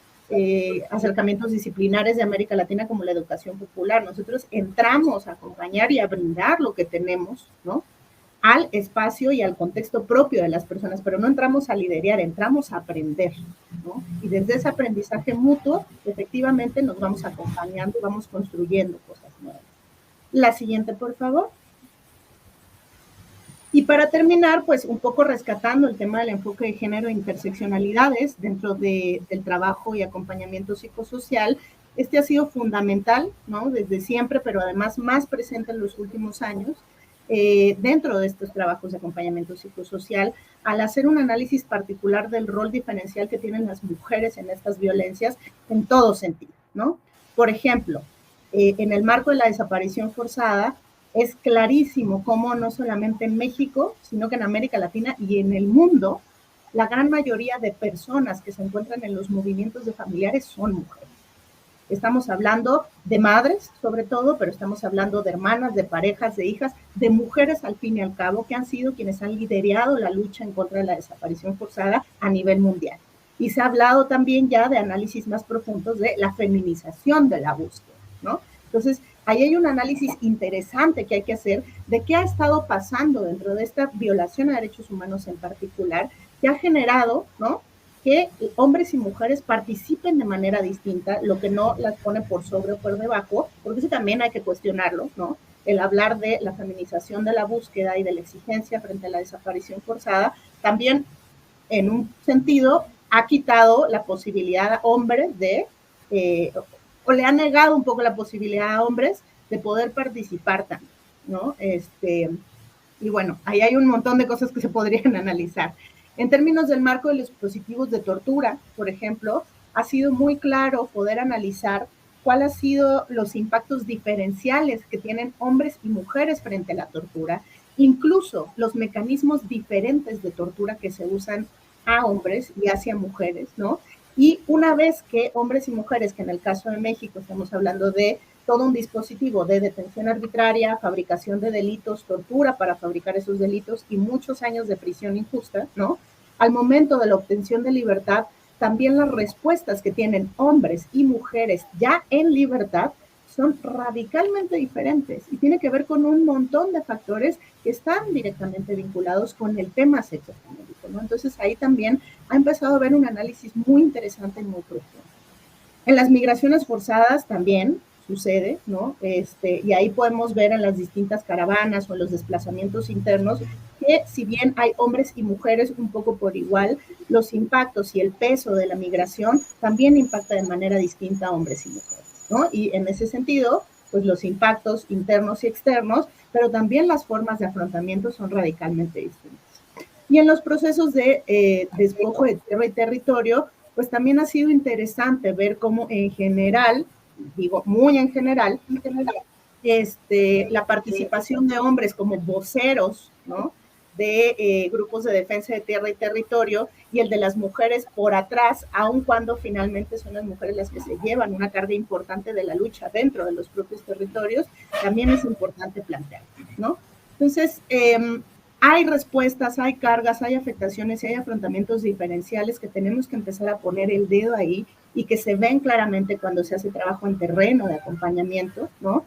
acercamientos disciplinares de América Latina como la educación popular. Nosotros entramos a acompañar y a brindar lo que tenemos, ¿no?, al espacio y al contexto propio de las personas, pero no entramos a liderar, entramos a aprender, ¿no? Y desde ese aprendizaje mutuo, efectivamente nos vamos acompañando y vamos construyendo cosas nuevas. La siguiente, por favor. Y para terminar, pues un poco rescatando el tema del enfoque de género e interseccionalidades dentro del trabajo y acompañamiento psicosocial, este ha sido fundamental, ¿no?, desde siempre, pero además más presente en los últimos años, dentro de estos trabajos de acompañamiento psicosocial, al hacer un análisis particular del rol diferencial que tienen las mujeres en estas violencias en todo sentido, ¿no? Por ejemplo, en el marco de la desaparición forzada, es clarísimo cómo no solamente en México, sino que en América Latina y en el mundo, la gran mayoría de personas que se encuentran en los movimientos de familiares son mujeres. Estamos hablando de madres, sobre todo, pero estamos hablando de hermanas, de parejas, de hijas, de mujeres al fin y al cabo, que han sido quienes han liderado la lucha en contra de la desaparición forzada a nivel mundial. Y se ha hablado también ya de análisis más profundos de la feminización de la búsqueda, ¿no? Entonces, ahí hay un análisis interesante que hay que hacer de qué ha estado pasando dentro de esta violación a derechos humanos en particular, que ha generado, ¿no?, que hombres y mujeres participen de manera distinta, lo que no las pone por sobre o por debajo, porque eso también hay que cuestionarlo, ¿no? El hablar de la feminización de la búsqueda y de la exigencia frente a la desaparición forzada, también en un sentido ha quitado la posibilidad a hombres de, o le ha negado un poco la posibilidad a hombres de poder participar también, ¿no? Y bueno, ahí hay un montón de cosas que se podrían analizar. En términos del marco de los dispositivos de tortura, por ejemplo, ha sido muy claro poder analizar cuáles han sido los impactos diferenciales que tienen hombres y mujeres frente a la tortura, incluso los mecanismos diferentes de tortura que se usan a hombres y hacia mujeres, ¿no? Y una vez que hombres y mujeres, que en el caso de México estamos hablando de todo un dispositivo de detención arbitraria, fabricación de delitos, tortura para fabricar esos delitos y muchos años de prisión injusta, ¿no? Al momento de la obtención de libertad, también las respuestas que tienen hombres y mujeres ya en libertad son radicalmente diferentes y tiene que ver con un montón de factores que están directamente vinculados con el tema sexogenérico, ¿no? Entonces ahí también ha empezado a haber un análisis muy interesante y muy profundo. En las migraciones forzadas también sucede, ¿no? Y ahí podemos ver en las distintas caravanas o en los desplazamientos internos que si bien hay hombres y mujeres un poco por igual, los impactos y el peso de la migración también impacta de manera distinta a hombres y mujeres, ¿no? Y en ese sentido, pues los impactos internos y externos, pero también las formas de afrontamiento son radicalmente distintas. Y en los procesos de despojo de tierra y territorio, pues también ha sido interesante ver cómo en general, digo muy en general, la participación de hombres como voceros, ¿no?, de grupos de defensa de tierra y territorio, y el de las mujeres por atrás, aun cuando finalmente son las mujeres las que se llevan una carga importante de la lucha dentro de los propios territorios, también es importante plantear, ¿no? Entonces, hay respuestas, hay cargas, hay afectaciones y hay afrontamientos diferenciales que tenemos que empezar a poner el dedo ahí y que se ven claramente cuando se hace trabajo en terreno de acompañamiento, ¿no?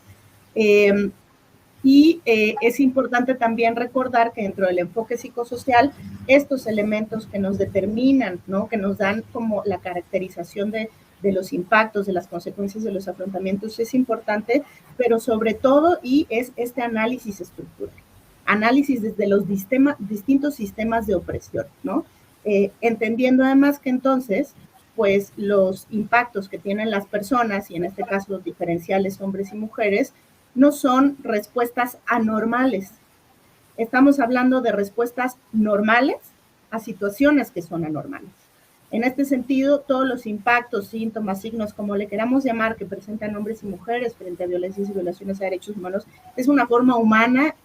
Es importante también recordar que dentro del enfoque psicosocial, estos elementos que nos determinan, ¿no?, que nos dan como la caracterización de los impactos, de las consecuencias de los afrontamientos, es importante, pero sobre todo, y es este análisis estructural, análisis desde los distintos sistemas de opresión, ¿no? Entendiendo además que entonces, pues los impactos que tienen las personas, y en este caso los diferenciales hombres y mujeres, no son respuestas anormales. Estamos hablando de respuestas normales a situaciones que son anormales. En este sentido, todos los impactos, síntomas, signos, como le queramos llamar, que presentan hombres y mujeres frente a violencias y violaciones a derechos humanos, es una forma humana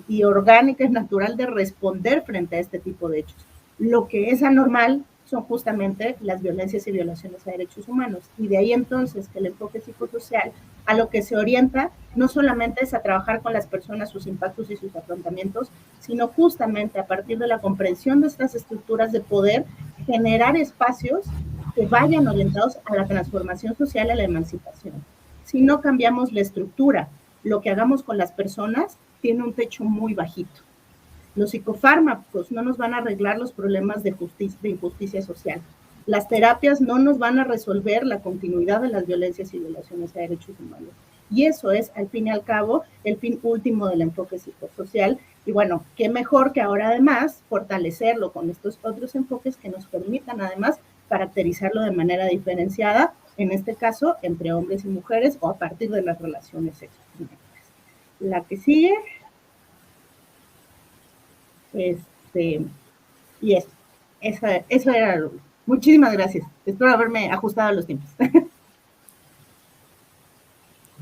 y orgánica, es natural de responder frente a este tipo de hechos. Lo que es anormal son justamente las violencias y violaciones a derechos humanos. Y de ahí entonces que el enfoque psicosocial a lo que se orienta no solamente es a trabajar con las personas, sus impactos y sus afrontamientos, sino justamente a partir de la comprensión de estas estructuras de poder, generar espacios que vayan orientados a la transformación social, a la emancipación. Si no cambiamos la estructura, lo que hagamos con las personas tiene un techo muy bajito. Los psicofármacos no nos van a arreglar los problemas de injusticia social. Las terapias no nos van a resolver la continuidad de las violencias y violaciones a derechos humanos. Y eso es, al fin y al cabo, el fin último del enfoque psicosocial. Y bueno, qué mejor que ahora además fortalecerlo con estos otros enfoques que nos permitan además caracterizarlo de manera diferenciada, en este caso, entre hombres y mujeres o a partir de las relaciones sexuales. La que sigue. Y eso era lo. Muchísimas gracias. Espero haberme ajustado a los tiempos.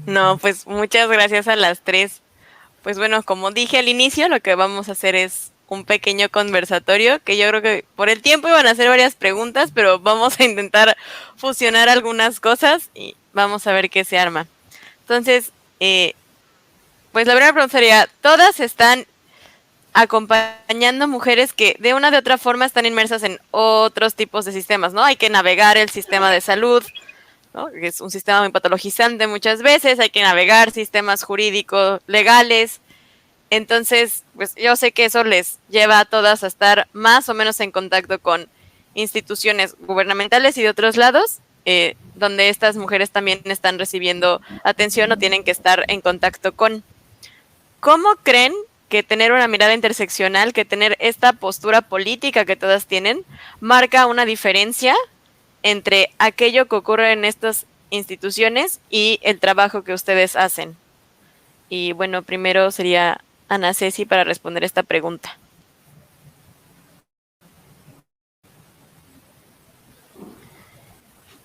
No, pues muchas gracias a las tres. Pues bueno, como dije al inicio, lo que vamos a hacer es un pequeño conversatorio, que yo creo que por el tiempo iban a hacer varias preguntas, pero vamos a intentar fusionar algunas cosas y vamos a ver qué se arma. Entonces, pues la primera pregunta sería, ¿todas están acompañando mujeres que de una de otra forma están inmersas en otros tipos de sistemas, ¿no? Hay que navegar el sistema de salud, ¿no? Que es un sistema muy patologizante muchas veces, hay que navegar sistemas jurídicos, legales. Entonces, pues yo sé que eso les lleva a todas a estar más o menos en contacto con instituciones gubernamentales y de otros lados, donde estas mujeres también están recibiendo atención o tienen que estar en contacto con. ¿Cómo creen que tener una mirada interseccional, que tener esta postura política que todas tienen, marca una diferencia entre aquello que ocurre en estas instituciones y el trabajo que ustedes hacen? Y bueno, primero sería Ana Ceci para responder esta pregunta.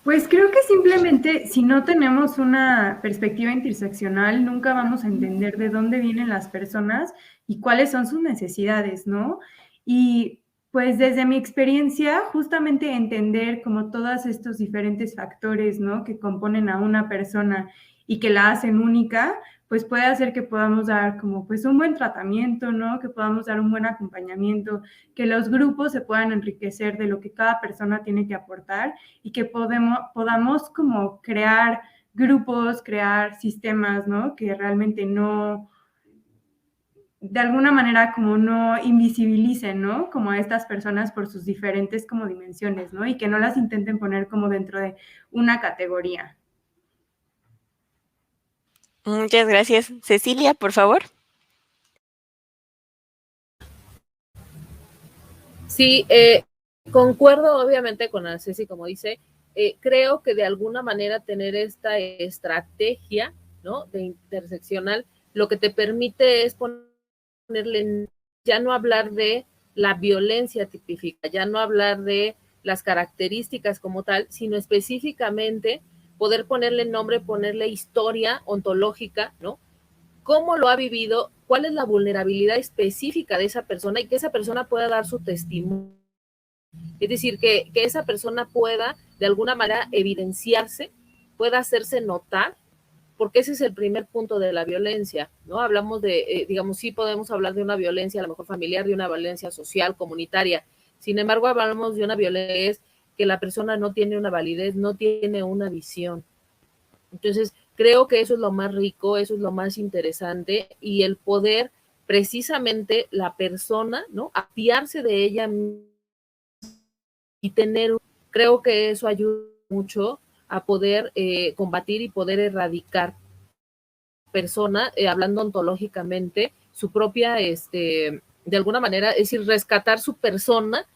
Pues creo que simplemente si no tenemos una perspectiva interseccional, nunca vamos a entender de dónde vienen las personas y cuáles son sus necesidades, ¿no? Y pues desde mi experiencia, justamente entender como todos estos diferentes factores, ¿no? Que componen a una persona y que la hacen única, pues puede hacer que podamos dar como pues un buen tratamiento, ¿no? Que podamos dar un buen acompañamiento, que los grupos se puedan enriquecer de lo que cada persona tiene que aportar y que podamos como crear grupos, crear sistemas, ¿no? Que realmente no, de alguna manera como no invisibilicen, ¿no? Como a estas personas por sus diferentes como dimensiones, ¿no? Y que no las intenten poner como dentro de una categoría. Muchas gracias. Cecilia, por favor. Sí, concuerdo obviamente con Ana Ceci, como dice, creo que de alguna manera tener esta estrategia, ¿no? De interseccional, lo que te permite es ponerle, ya no hablar de la violencia tipificada, ya no hablar de las características como tal, sino específicamente poder ponerle nombre, ponerle historia ontológica, ¿no? Cómo lo ha vivido, cuál es la vulnerabilidad específica de esa persona y que esa persona pueda dar su testimonio. Es decir, que esa persona pueda de alguna manera evidenciarse, pueda hacerse notar, porque ese es el primer punto de la violencia, ¿no? Hablamos de, digamos, sí podemos hablar de una violencia a lo mejor familiar, de una violencia social, comunitaria. Sin embargo, hablamos de una violencia que la persona no tiene una validez, no tiene una visión. Entonces, creo que eso es lo más rico, eso es lo más interesante y el poder precisamente la persona, ¿no? Apiarse de ella y tener, creo que eso ayuda mucho a poder combatir y poder erradicar persona, hablando ontológicamente, su propia, de alguna manera, es decir, rescatar su persona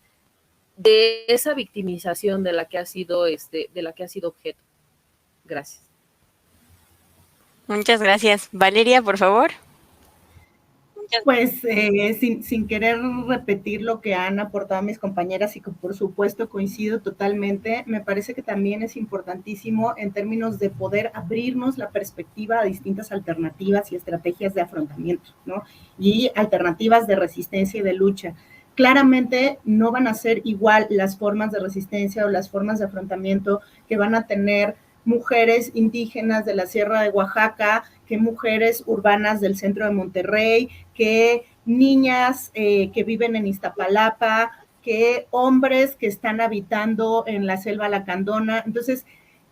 de esa victimización de la que ha sido, de la que ha sido objeto. Gracias. Muchas gracias. Valeria, por favor. Pues sin querer repetir lo que han aportado mis compañeras y que por supuesto coincido totalmente, me parece que también es importantísimo en términos de poder abrirnos la perspectiva a distintas alternativas y estrategias de afrontamiento, ¿no? Y alternativas de resistencia y de lucha. Claramente no van a ser igual las formas de resistencia o las formas de afrontamiento que van a tener mujeres indígenas de la Sierra de Oaxaca, que mujeres urbanas del centro de Monterrey, que niñas que viven en Iztapalapa, que hombres que están habitando en la selva lacandona. Entonces,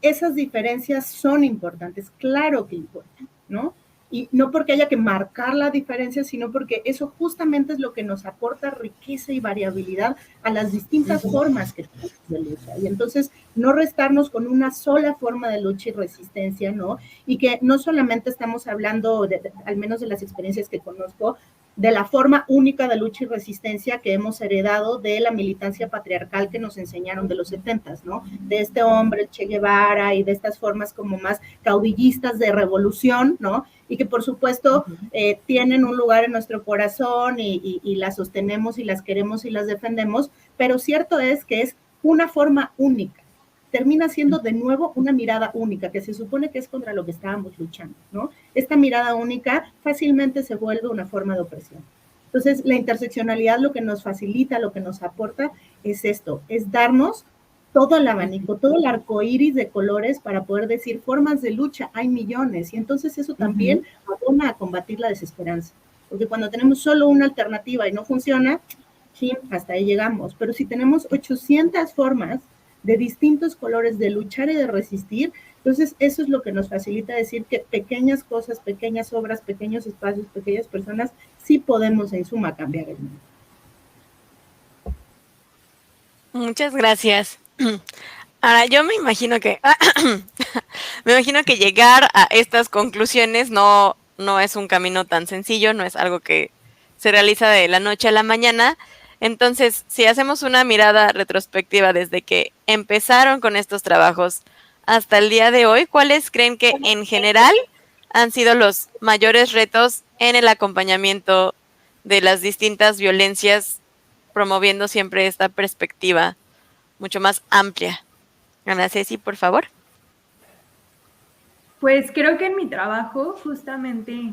esas diferencias son importantes, claro que importan, ¿no? Y no porque haya que marcar la diferencia, sino porque eso justamente es lo que nos aporta riqueza y variabilidad a las distintas formas que tenemos de lucha. Y entonces no restarnos con una sola forma de lucha y resistencia, ¿no? Y que no solamente estamos hablando, al menos de las experiencias que conozco, de la forma única de lucha y resistencia que hemos heredado de la militancia patriarcal que nos enseñaron de los 70s, ¿no? De este hombre, el Che Guevara, y de estas formas como más caudillistas de revolución, ¿no? Y que por supuesto tienen un lugar en nuestro corazón y las sostenemos y las queremos y las defendemos, pero cierto es que es una forma única. Termina siendo de nuevo una mirada única, que se supone que es contra lo que estábamos luchando, ¿no? Esta mirada única fácilmente se vuelve una forma de opresión. Entonces, la interseccionalidad lo que nos facilita, lo que nos aporta es esto, es darnos todo el abanico, todo el arco iris de colores para poder decir formas de lucha, hay millones, y entonces eso también abona a combatir la desesperanza, porque cuando tenemos solo una alternativa y no funciona, sí, hasta ahí llegamos, pero si tenemos 800 formas de distintos colores de luchar y de resistir, entonces eso es lo que nos facilita decir que pequeñas cosas, pequeñas obras, pequeños espacios, pequeñas personas, sí podemos en suma cambiar el mundo. Muchas gracias. Ahora, yo me imagino que llegar a estas conclusiones no es un camino tan sencillo, no es algo que se realiza de la noche a la mañana. Entonces, si hacemos una mirada retrospectiva desde que empezaron con estos trabajos hasta el día de hoy, ¿cuáles creen que en general han sido los mayores retos en el acompañamiento de las distintas violencias, promoviendo siempre esta perspectiva mucho más amplia? Ana Ceci, por favor. Pues creo que en mi trabajo, justamente,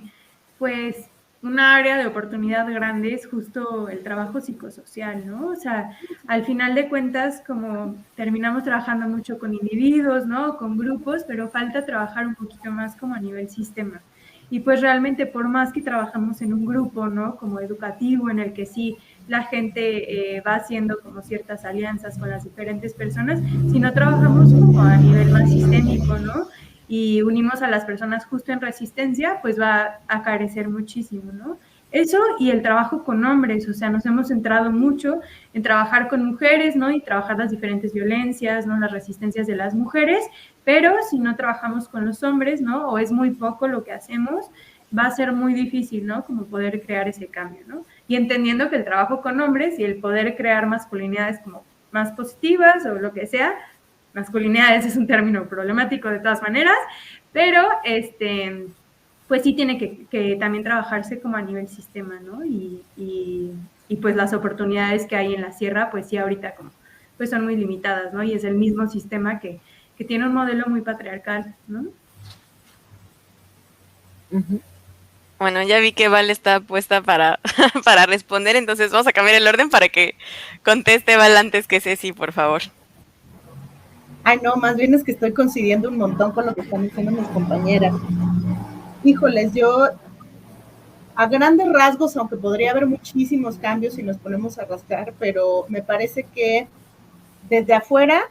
pues una área de oportunidad grande es justo el trabajo psicosocial, ¿no? O sea, al final de cuentas, como terminamos trabajando mucho con individuos, ¿no? Con grupos, pero falta trabajar un poquito más como a nivel sistema. Y pues realmente por más que trabajamos en un grupo, ¿no? Como educativo, en el que sí la gente va haciendo como ciertas alianzas con las diferentes personas, si no trabajamos como a nivel más sistémico, ¿no? Y unimos a las personas justo en resistencia, pues va a carecer muchísimo, ¿no? Eso y el trabajo con hombres, o sea, nos hemos centrado mucho en trabajar con mujeres, ¿no? Y trabajar las diferentes violencias, ¿no? Las resistencias de las mujeres, pero si no trabajamos con los hombres, ¿no? O es muy poco lo que hacemos, va a ser muy difícil, ¿no? Como poder crear ese cambio, ¿no? Y entendiendo que el trabajo con hombres y el poder crear masculinidades como más positivas o lo que sea, masculinidades es un término problemático de todas maneras, pero pues sí tiene que también trabajarse como a nivel sistema, ¿no? Y pues las oportunidades que hay en la sierra, pues sí ahorita como, pues son muy limitadas, ¿no? Y es el mismo sistema que tiene un modelo muy patriarcal, ¿no? Bueno, ya vi que Val está puesta para responder, entonces vamos a cambiar el orden para que conteste Val antes que Ceci, por favor. Ay, no, más bien es que estoy coincidiendo un montón con lo que están diciendo mis compañeras. Híjoles, yo a grandes rasgos, aunque podría haber muchísimos cambios si nos ponemos a rascar, pero me parece que desde afuera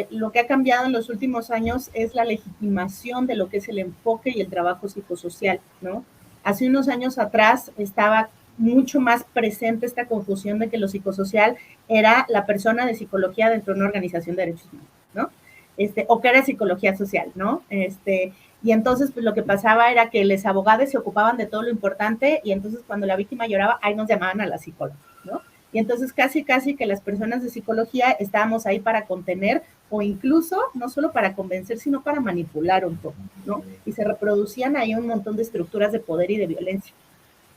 lo que ha cambiado en los últimos años es la legitimación de lo que es el enfoque y el trabajo psicosocial, ¿no? Hace unos años atrás estaba mucho más presente esta confusión de que lo psicosocial era la persona de psicología dentro de una organización de derechos humanos, ¿no? O que era psicología social, ¿no? Y entonces pues lo que pasaba era que los abogados se ocupaban de todo lo importante y entonces cuando la víctima lloraba, ahí nos llamaban a la psicóloga, ¿no? Y entonces casi que las personas de psicología estábamos ahí para contener o incluso no solo para convencer, sino para manipular un poco, ¿no? Y se reproducían ahí un montón de estructuras de poder y de violencia.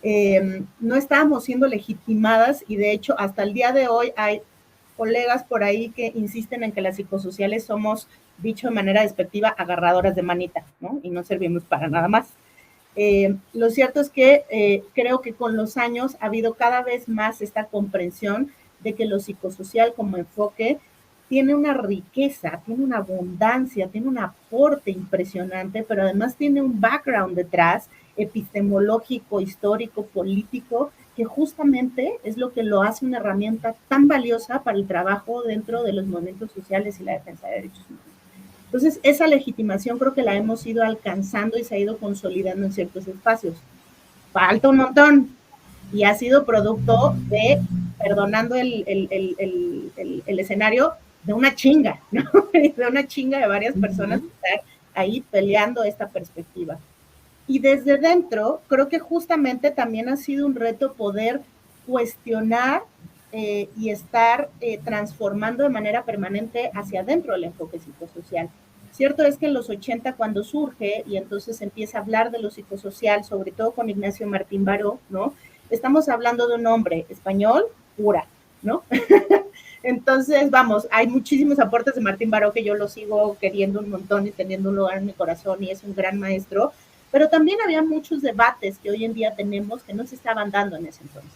no estábamos siendo legitimadas y de hecho hasta el día de hoy hay colegas por ahí que insisten en que las psicosociales somos, dicho de manera despectiva, agarradoras de manita, ¿no? Y no servimos para nada más. Lo cierto es que creo que con los años ha habido cada vez más esta comprensión de que lo psicosocial como enfoque tiene una riqueza, tiene una abundancia, tiene un aporte impresionante, pero además tiene un background detrás, epistemológico, histórico, político, que justamente es lo que lo hace una herramienta tan valiosa para el trabajo dentro de los movimientos sociales y la defensa de derechos humanos. Entonces, esa legitimación creo que la hemos ido alcanzando y se ha ido consolidando en ciertos espacios. Falta un montón y ha sido producto de, perdonando el escenario, de una chinga, ¿no? De una chinga de varias personas que están ahí peleando esta perspectiva. Y desde dentro, creo que justamente también ha sido un reto poder cuestionar y estar transformando de manera permanente hacia adentro el enfoque psicosocial. Cierto es que en los 80 cuando surge y entonces empieza a hablar de lo psicosocial, sobre todo con Ignacio Martín Baró, ¿no? Estamos hablando de un hombre español, pura, ¿no? Entonces, vamos, hay muchísimos aportes de Martín Baró que yo lo sigo queriendo un montón y teniendo un lugar en mi corazón y es un gran maestro, pero también había muchos debates que hoy en día tenemos que no se estaban dando en ese entonces.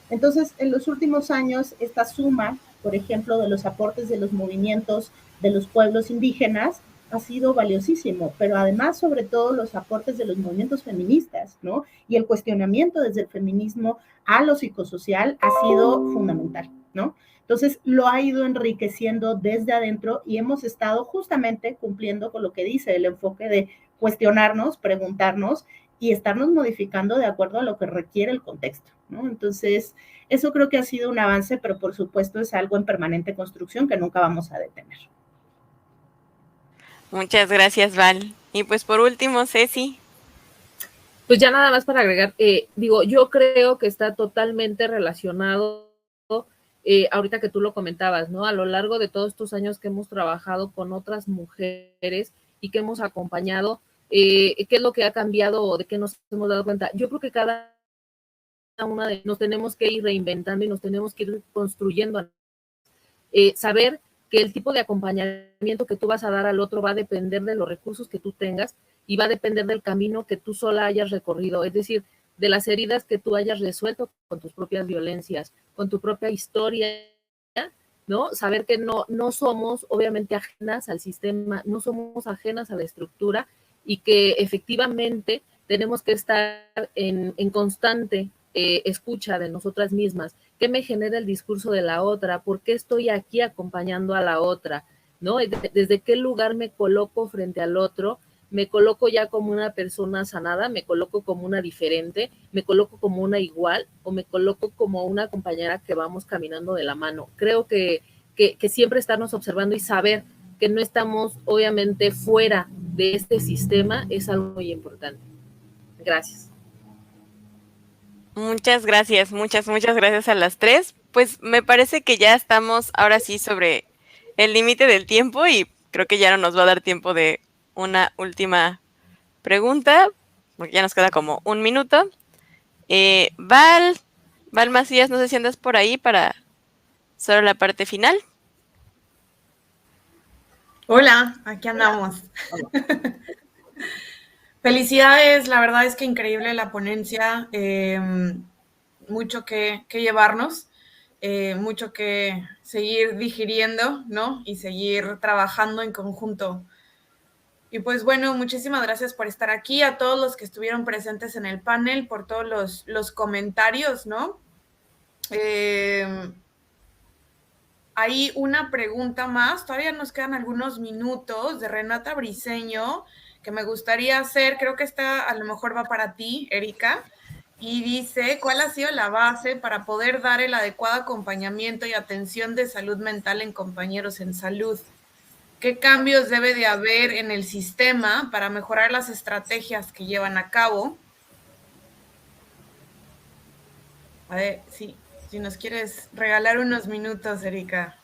Entonces, en los últimos años, esta suma, por ejemplo, de los aportes de los movimientos de los pueblos indígenas ha sido valiosísimo, pero además, sobre todo, los aportes de los movimientos feministas, ¿no? Y el cuestionamiento desde el feminismo a lo psicosocial ha sido fundamental, ¿no? Entonces, lo ha ido enriqueciendo desde adentro y hemos estado justamente cumpliendo con lo que dice el enfoque de cuestionarnos, preguntarnos y estarnos modificando de acuerdo a lo que requiere el contexto, ¿no? Entonces, eso creo que ha sido un avance, pero por supuesto es algo en permanente construcción que nunca vamos a detener. Muchas gracias, Val. Y pues por último, Ceci. Pues ya nada más para agregar, yo creo que está totalmente relacionado, ahorita que tú lo comentabas, ¿no? A lo largo de todos estos años que hemos trabajado con otras mujeres y que hemos acompañado, ¿qué es lo que ha cambiado o de qué nos hemos dado cuenta? Yo creo que cada una de nos tenemos que ir reinventando y nos tenemos que ir construyendo. Saber que el tipo de acompañamiento que tú vas a dar al otro va a depender de los recursos que tú tengas y va a depender del camino que tú sola hayas recorrido, es decir, de las heridas que tú hayas resuelto con tus propias violencias, con tu propia historia, ¿no? Saber que no somos obviamente ajenas al sistema, no somos ajenas a la estructura y que efectivamente tenemos que estar en constante escucha de nosotras mismas. ¿Qué me genera el discurso de la otra? ¿Por qué estoy aquí acompañando a la otra? ¿No? ¿Desde qué lugar me coloco frente al otro? ¿Me coloco ya como una persona sanada? ¿Me coloco como una diferente? ¿Me coloco como una igual? ¿O me coloco como una compañera que vamos caminando de la mano? Creo que siempre estarnos observando y saber que no estamos obviamente fuera de este sistema es algo muy importante. Gracias. Muchas gracias, muchas gracias a las tres. Pues me parece que ya estamos ahora sí sobre el límite del tiempo y creo que ya no nos va a dar tiempo de una última pregunta, porque ya nos queda como un minuto. Val Macías, no sé si andas por ahí para solo la parte final. Hola, aquí andamos. Felicidades, la verdad es que increíble la ponencia, mucho que llevarnos, mucho que seguir digiriendo, ¿no? Y seguir trabajando en conjunto. Y pues bueno, muchísimas gracias por estar aquí, a todos los que estuvieron presentes en el panel, por todos los comentarios, ¿no? Hay una pregunta más, todavía nos quedan algunos minutos, de Renata Briceño, que me gustaría hacer, creo que esta a lo mejor va para ti, Erika, y dice, ¿cuál ha sido la base para poder dar el adecuado acompañamiento y atención de salud mental en compañeros en salud? ¿Qué cambios debe de haber en el sistema para mejorar las estrategias que llevan a cabo? A ver, sí, si nos quieres regalar unos minutos, Erika.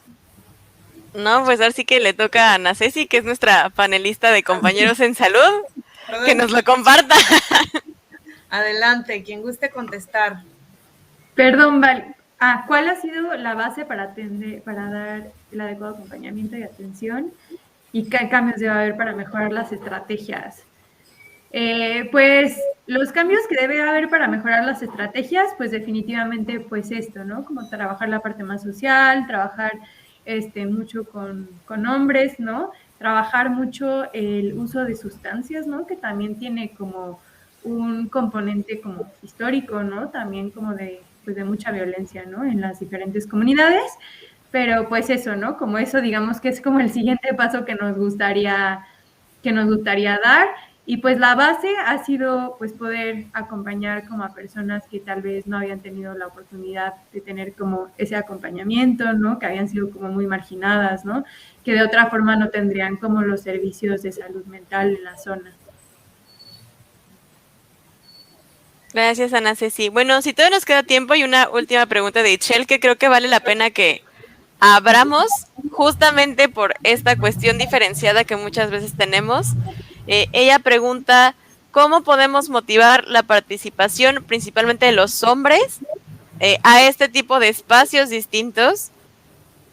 No, pues ahora sí que le toca a Ana Ceci, que es nuestra panelista de compañeros en salud, que nos lo comparta. Adelante, quien guste contestar. Perdón, Val. ¿Cuál ha sido la base para dar el adecuado acompañamiento y atención? ¿Y qué cambios debe haber para mejorar las estrategias? Pues los cambios que debe haber para mejorar las estrategias, pues definitivamente pues esto, ¿no? Como trabajar la parte más social, trabajar mucho con hombres, ¿no? Trabajar mucho el uso de sustancias, ¿no? Que también tiene como un componente como histórico, ¿no? También como pues de mucha violencia, ¿no? En las diferentes comunidades, pero pues eso, ¿no? Como eso digamos que es como el siguiente paso que nos gustaría dar. Y pues la base ha sido pues poder acompañar como a personas que tal vez no habían tenido la oportunidad de tener como ese acompañamiento, ¿no? Que habían sido como muy marginadas, ¿no? Que de otra forma no tendrían como los servicios de salud mental en la zona. Gracias, Ana Ceci. Bueno, si todavía nos queda tiempo, hay una última pregunta de Itchel que creo que vale la pena que abramos justamente por esta cuestión diferenciada que muchas veces tenemos. Ella pregunta, ¿cómo podemos motivar la participación principalmente de los hombres a este tipo de espacios distintos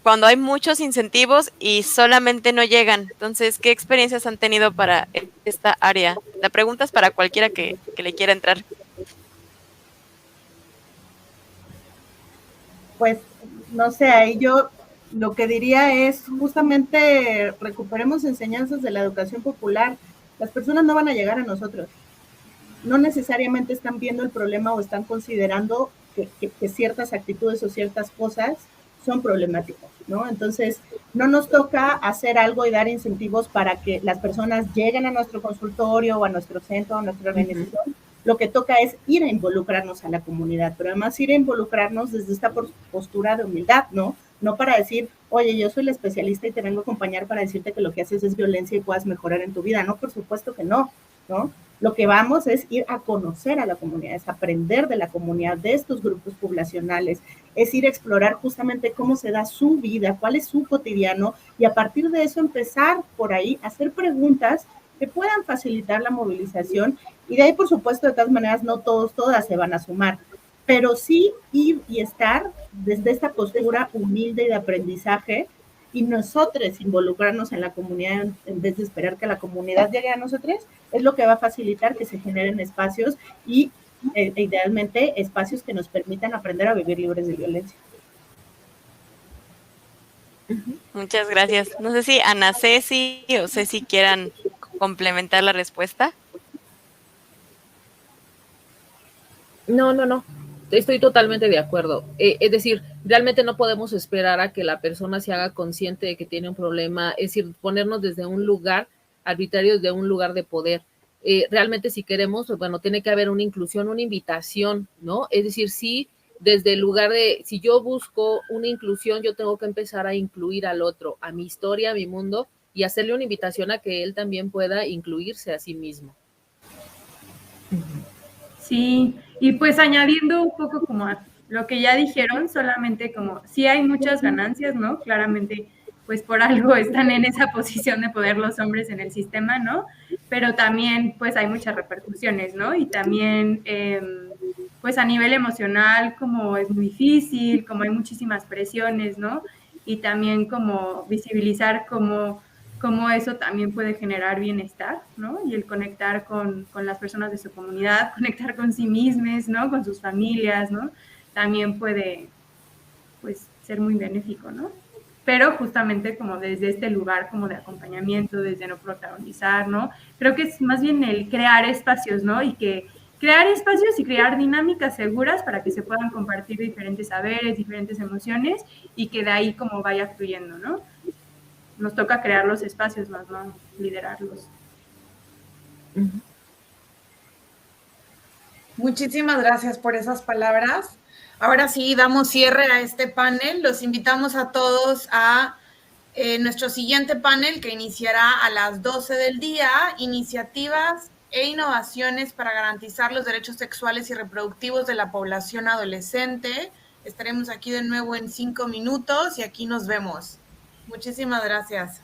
cuando hay muchos incentivos y solamente no llegan? Entonces, ¿qué experiencias han tenido para esta área? La pregunta es para cualquiera que le quiera entrar. Pues, no sé, ahí yo lo que diría es justamente recuperemos enseñanzas de la educación popular. Las personas no van a llegar a nosotros. No necesariamente están viendo el problema o están considerando que ciertas actitudes o ciertas cosas son problemáticas, ¿no? Entonces, no nos toca hacer algo y dar incentivos para que las personas lleguen a nuestro consultorio o a nuestro centro, a nuestra organización. Lo que toca es ir a involucrarnos a la comunidad, pero además ir a involucrarnos desde esta postura de humildad, ¿no? No para decir, oye, yo soy el especialista y te vengo a acompañar para decirte que lo que haces es violencia y puedas mejorar en tu vida. No, por supuesto que no, ¿no? Lo que vamos es ir a conocer a la comunidad, es aprender de la comunidad, de estos grupos poblacionales, es ir a explorar justamente cómo se da su vida, cuál es su cotidiano, y a partir de eso empezar por ahí a hacer preguntas que puedan facilitar la movilización, y de ahí, por supuesto, de todas maneras, no todas se van a sumar, pero sí ir y estar desde esta postura humilde y de aprendizaje, y nosotros involucrarnos en la comunidad en vez de esperar que la comunidad llegue a nosotros, es lo que va a facilitar que se generen espacios y idealmente espacios que nos permitan aprender a vivir libres de violencia. Muchas gracias. No sé si Ana Ceci o Ceci quieran complementar la respuesta. No. Estoy totalmente de acuerdo. Es decir, realmente no podemos esperar a que la persona se haga consciente de que tiene un problema, es decir, ponernos desde un lugar arbitrario, desde un lugar de poder. Realmente si queremos, bueno, tiene que haber una inclusión, una invitación, ¿no? Es decir, sí, desde el lugar de, si yo busco una inclusión, yo tengo que empezar a incluir al otro, a mi historia, a mi mundo, y hacerle una invitación a que él también pueda incluirse a sí mismo. Sí, y pues añadiendo un poco como a lo que ya dijeron, solamente como sí hay muchas ganancias, ¿no? Claramente, pues por algo están en esa posición de poder los hombres en el sistema, ¿no? Pero también pues hay muchas repercusiones, ¿no? Y también pues a nivel emocional como es muy difícil, como hay muchísimas presiones, ¿no? Y también como visibilizar como eso también puede generar bienestar, ¿no? Y el conectar con las personas de su comunidad, conectar con sí mismos, ¿no? Con sus familias, ¿no? También puede, pues, ser muy benéfico, ¿no? Pero justamente como desde este lugar como de acompañamiento, desde no protagonizar, ¿no? Creo que es más bien el crear espacios, ¿no? Y que crear espacios y crear dinámicas seguras para que se puedan compartir diferentes saberes, diferentes emociones y que de ahí como vaya fluyendo, ¿no? Nos toca crear los espacios más, no liderarlos. Muchísimas gracias por esas palabras. Ahora sí, damos cierre a este panel. Los invitamos a todos a nuestro siguiente panel que iniciará a las 12 del día, iniciativas e innovaciones para garantizar los derechos sexuales y reproductivos de la población adolescente. Estaremos aquí de nuevo en 5 minutos y aquí nos vemos. Muchísimas gracias.